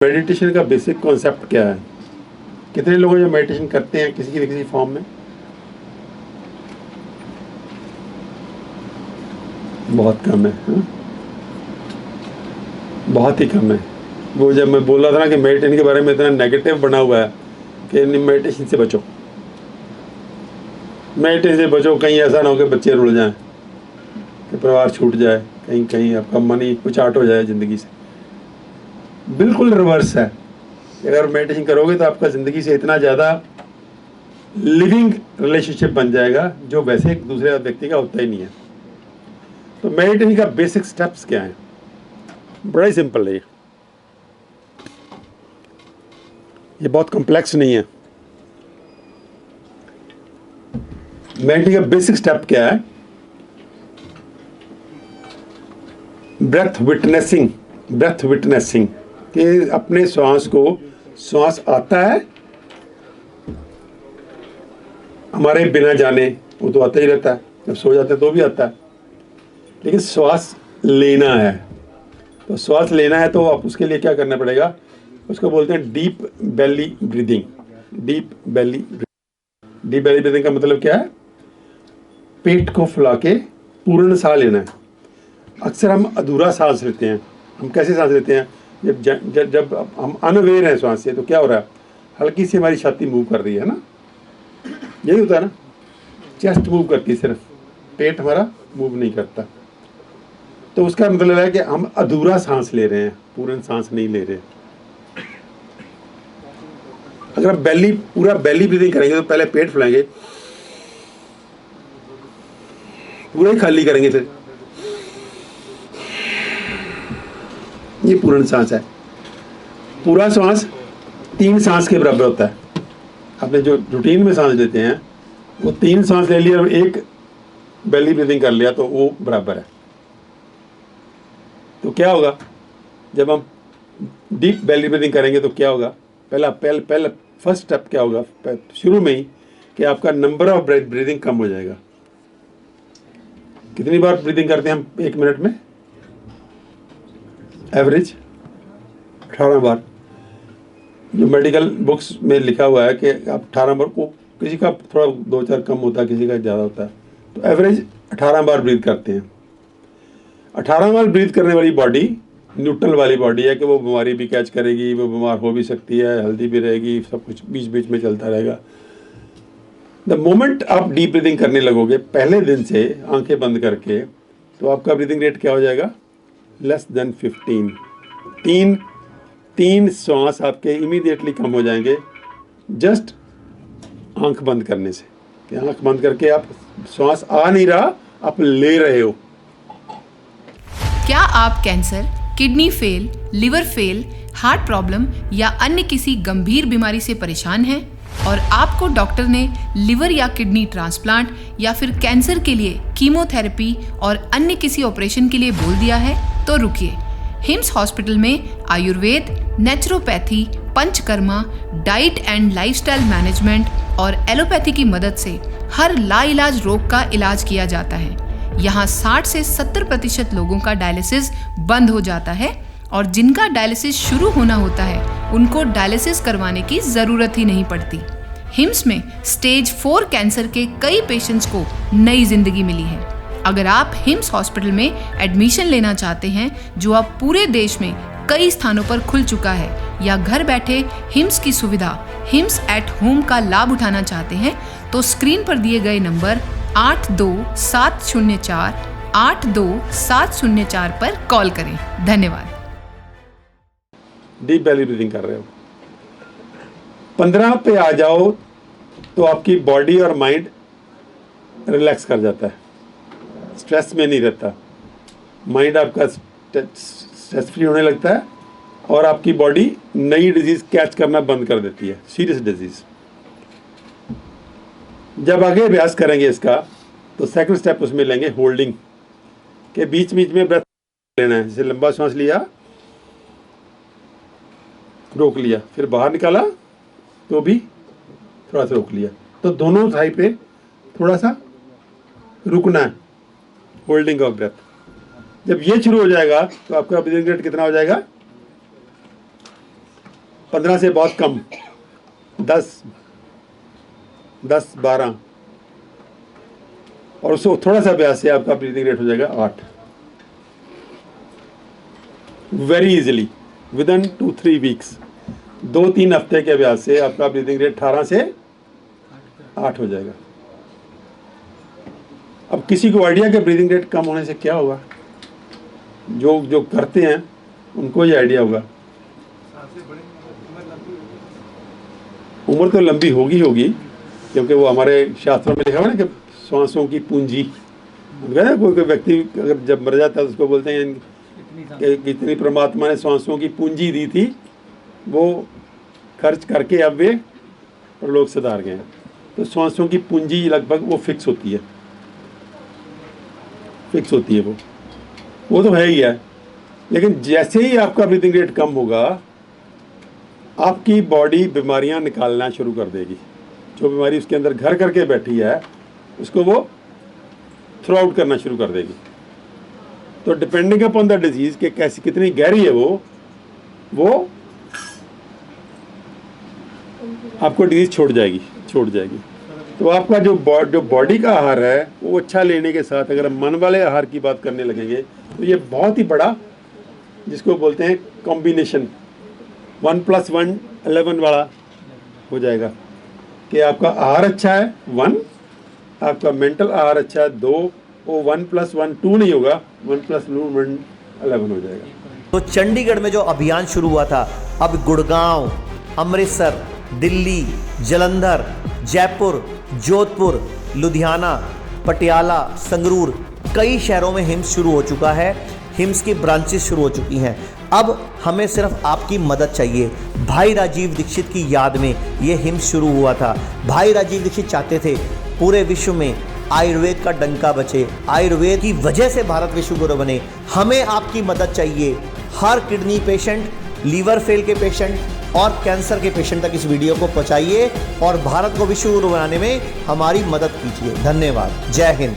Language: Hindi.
मेडिटेशन का बेसिक कॉन्सेप्ट क्या है? कितने लोग जो मेडिटेशन करते हैं किसी किसी फॉर्म में? बहुत कम है, हाँ? बहुत ही कम है। वो जब मैं बोल रहा था ना कि मेडिटेशन के बारे में इतना नेगेटिव बना हुआ है कि मेडिटेशन से बचो, मेडिटेशन से बचो, कहीं ऐसा ना हो कि बच्चे रुल जाएं, कि परिवार छूट जाए, कहीं कहीं आपका मन ही कुछ आउट हो जाए ज़िंदगी से। बिल्कुल रिवर्स है। अगर मेडिटेशन करोगे तो आपका ज़िंदगी से इतना ज़्यादा लिविंग रिलेशनशिप बन जाएगा जो वैसे एक दूसरे व्यक्ति का होता ही नहीं है। तो मेडिटेशन का बेसिक स्टेप्स क्या है? बड़ा ही सिंपल है। ये बहुत कॉम्प्लेक्स नहीं है। मेडिटेशन का बेसिक स्टेप क्या है? Breath witnessing. ब्रेथ विटनेसिंग कि अपने श्वास को, श्वास आता है हमारे बिना जाने, वो तो आता ही रहता है, जब सो जाते हैं तो भी आता है, लेकिन श्वास लेना है। तो श्वास लेना है तो आप उसके लिए क्या करना पड़ेगा? उसको बोलते हैं deep belly breathing. Deep belly breathing. Deep belly breathing का मतलब क्या है? पेट को फुला के पूर्ण सांस लेना है। अक्सर हम अधूरा सांस लेते हैं। हम कैसे सांस लेते हैं? जब हम अनअवेयर हैं श्वास से, तो क्या हो रहा है? हल्की सी हमारी छाती मूव कर रही है ना, यही होता है ना। चेस्ट मूव करती है सिर्फ, पेट हमारा मूव नहीं करता। तो उसका मतलब है कि हम अधूरा सांस ले रहे हैं, पूर्ण सांस नहीं ले रहे। अगर आप पूरा बेली ब्रीदिंग करेंगे तो पहले पेट फुलाएंगे, पूरा ही खाली करेंगे, फिर ये पूर्ण सांस है। पूरा सांस 3 सांस के बराबर होता है। आपने जो रूटीन में सांस लेते हैं वो 3 सांस ले लिया और 1 बेली ब्रीदिंग कर लिया तो वो बराबर है। तो क्या होगा जब हम डीप बेली ब्रीदिंग करेंगे? तो क्या होगा? पहला फर्स्ट स्टेप क्या होगा शुरू में ही? कि आपका नंबर ऑफ ब्रीदिंग कम हो जाएगा। कितनी बार ब्रीदिंग करते हैं हम 1 मिनट में? एवरेज 18 बार। जो मेडिकल बुक्स में लिखा हुआ है कि आप 18 बार को, किसी का थोड़ा 2-4 कम होता है, किसी का ज़्यादा होता है, तो एवरेज 18 बार ब्रीथ करते हैं। 18 बार ब्रीथ करने वाली बॉडी न्यूट्रल वाली बॉडी है कि वो बीमारी भी कैच करेगी, वो बीमार हो भी सकती है, हेल्दी भी रहेगी, सब कुछ बीच बीच में चलता रहेगा। द मोमेंट आप डीप ब्रीदिंग करने लगोगे पहले दिन से आंखें बंद करके, तो आपका ब्रीदिंग रेट क्या हो जाएगा? Less than 15। तीन श्वास आपके इमीडिएटली कम हो जाएंगे जस्ट आंख बंद करने से। कि आंख बंद करके आप श्वास आ नहीं रहा, आप ले रहे हो। क्या आप cancer, kidney fail, liver fail, heart problem या अन्य किसी गंभीर बीमारी से परेशान हैं और आपको डॉक्टर ने लिवर या किडनी ट्रांसप्लांट या फिर कैंसर के लिए कीमोथेरेपी और अन्य किसी ऑपरेशन के लिए बोल दिया है? तो रुकिए। हिम्स हॉस्पिटल में Ayurveda, naturopathy, panchakarma, diet and lifestyle management और एलोपैथी की मदद से हर लाइलाज रोग का इलाज किया जाता है। यहाँ 60 से 70% लोगों का डायलिसिस बंद हो जाता है और जिनका डायलिसिस शुरू होना होता है उनको डायलिसिस करवाने की जरूरत ही नहीं पड़ती। हिम्स में स्टेज 4 कैंसर के कई पेशेंट्स को नई जिंदगी मिली है। अगर आप हिम्स हॉस्पिटल में एडमिशन लेना चाहते हैं, जो अब पूरे देश में कई स्थानों पर खुल चुका है, या घर बैठे हिम्स की सुविधा हिम्स एट होम का लाभ उठाना चाहते हैं, तो स्क्रीन पर दिए गए नंबर 8270482704 पर कॉल करें। धन्यवाद। डीप बेली ब्रीदिंग कर रहे हो, 15 पे आ जाओ तो आपकी बॉडी और माइंड रिलैक्स कर जाता है, स्ट्रेस में नहीं रहता। माइंड आपका स्ट्रेस फ्री होने लगता है और आपकी बॉडी नई डिजीज कैच करना बंद कर देती है, सीरियस डिजीज। जब आगे अभ्यास करेंगे इसका तो सेकंड स्टेप उसमें लेंगे होल्डिंग के बीच बीच में ब्रेथ लेना है। जैसे लंबा सांस लिया, रोक लिया, फिर बाहर निकाला तो भी थोड़ा सा रोक लिया, तो दोनों साइड पे थोड़ा सा रुकना है, होल्डिंग ऑफ ब्रेथ। जब ये शुरू हो जाएगा तो आपका ब्रीदिंग रेट कितना हो जाएगा? 15 से बहुत कम, 10-12, और उसको थोड़ा सा अभ्यास से आपका ब्रीदिंग रेट हो जाएगा 8। Very easily with in 2-3 weeks, 2-3 हफ्ते के अभ्यास से आपका ब्रीदिंग रेट 18 से 8 हो जाएगा। अब किसी को आइडिया कि ब्रीदिंग रेट कम होने से क्या होगा, जो करते हैं उनको ये आइडिया होगा। उम्र तो लंबी होगी क्योंकि वो हमारे शास्त्रों में लिखा हुआ है ना कि श्वासों की पूंजी। कोई व्यक्ति अगर जब मर जाता है तो उसको बोलते हैं कि जितनी परमात्मा ने श्वासों की पूंजी दी थी वो खर्च करके अब वे लोग सुधार गए हैं। तो श्वासों की पूंजी लगभग वो फिक्स होती है वो तो है ही है। लेकिन जैसे ही आपका ब्रीदिंग रेट कम होगा, आपकी बॉडी बीमारियां निकालना शुरू कर देगी। जो बीमारी उसके अंदर घर करके बैठी है उसको वो थ्रो आउट करना शुरू कर देगी। तो डिपेंडिंग अपॉन द डिजीज के कैसी कितनी गहरी है वो आपको डिजीज छोड़ जाएगी। तो आपका जो बॉडी का आहार है वो अच्छा लेने के साथ अगर मन वाले आहार की बात करने लगेंगे तो ये बहुत ही बड़ा, जिसको बोलते हैं कॉम्बिनेशन 1+1 11 वाला हो जाएगा कि आपका आहार अच्छा है 1, आपका मेंटल आहार अच्छा है 2, वो 1+1 2 नहीं होगा, 1+1 11 हो जाएगा। तो चंडीगढ़ में जो अभियान शुरू हुआ था, अब गुड़गांव, अमृतसर, दिल्ली, जालंधर, जयपुर, जोधपुर, लुधियाना, पटियाला, संगरूर, कई शहरों में हिम्स शुरू हो चुका है। हिम्स की ब्रांचेस शुरू हो चुकी हैं। अब हमें सिर्फ आपकी मदद चाहिए। भाई राजीव दीक्षित की याद में ये हिम्स शुरू हुआ था। भाई राजीव दीक्षित चाहते थे पूरे विश्व में आयुर्वेद का डंका बचे, आयुर्वेद की वजह से भारत विश्व गुरु बने। हमें आपकी मदद चाहिए। हर किडनी पेशेंट, लीवर फेल के पेशेंट और कैंसर के पेशेंट तक इस वीडियो को पहुंचाइए और भारत को विश्व गुरु बनाने में हमारी मदद कीजिए। धन्यवाद। जय हिंद।